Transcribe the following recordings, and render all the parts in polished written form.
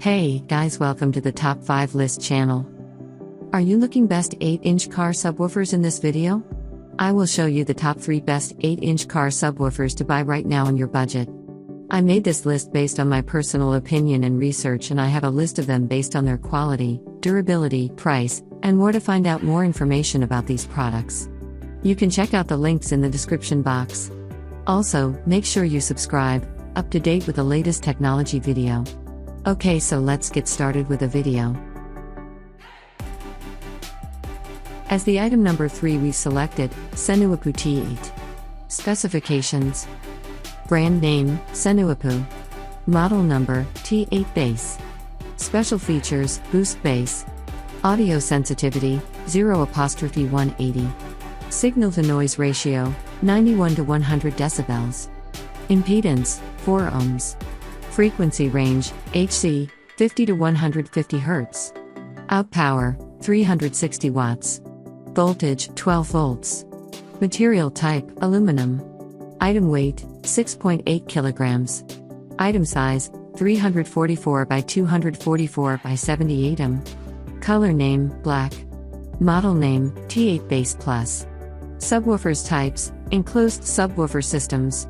Hey guys, welcome to the Top 5 List channel. Are you looking best 8-inch car subwoofers in this video? I will show you the top 3 best 8-inch car subwoofers to buy right now on your budget. I made this list based on my personal opinion and research, and I have a list of them based on their quality, durability, price, and more. To find out more information about these products, you can check out the links in the description box. Also, make sure you subscribe, up to date with the latest technology video. Okay, so let's get started with the video. As the item number 3, we've selected Subwoofer T8. Specifications: brand name Subwoofer, model number T8 bass. Special features: boost bass, audio sensitivity 0.180, signal to noise ratio 91 to 100 decibels, impedance 4 ohms, frequency range HC 50 to 150 Hz, out power 360 watts, voltage 12 volts, material type aluminum, item weight 6.8 kilograms, item size 344 by 244 by 78 color name black, model name T8 Bass Plus. Subwoofers types: enclosed subwoofer systems.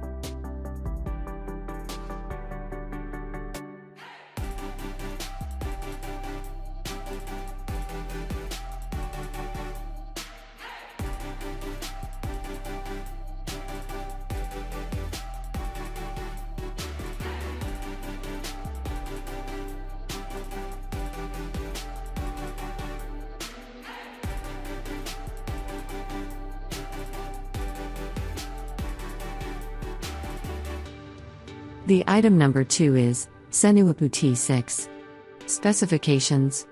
The item number 2 is Subwoofer T6. Specifications: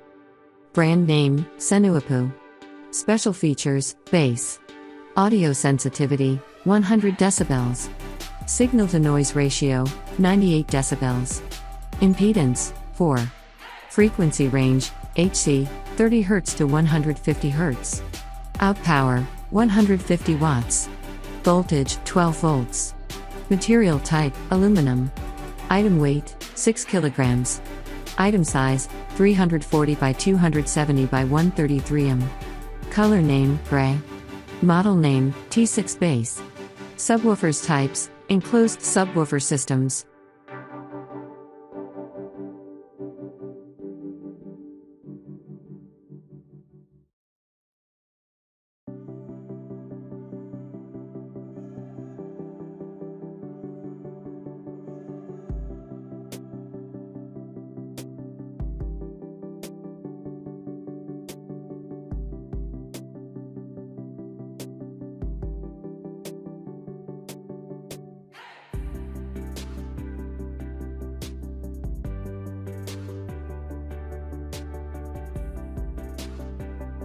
brand name Subwoofer, special features bass, audio sensitivity 100 decibels, signal to noise ratio 98 decibels, impedance 4, frequency range HC 30 Hz to 150 Hz, out power 150 watts, voltage 12 volts, material type aluminum, item weight 6 kilograms, item size 340 by 270 by 133 color name gray, model name T6 bass. Subwoofers types: enclosed subwoofer systems.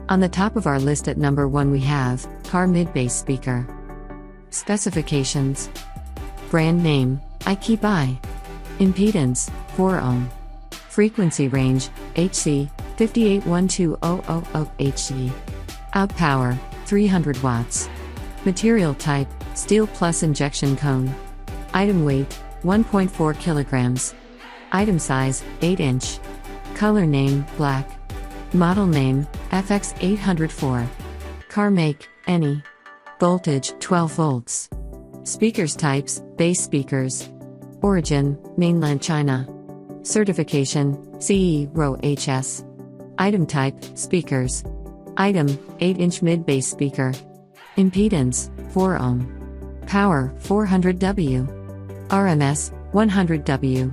On the top of our list at number 1 we have Car mid-bass speaker. Specifications: brand name I, impedance 4 ohm, frequency range HC 581200 HC, out power 300 watts, material type steel plus injection cone, item weight 1.4 kilograms, item size 8 inch, color name black, model name FX804, car make any, voltage 12 volts, speakers types bass speakers, origin mainland China, certification CE Row HS, item type speakers, item 8-inch mid-bass speaker, impedance 4 ohm, power 400 W, RMS 100 W.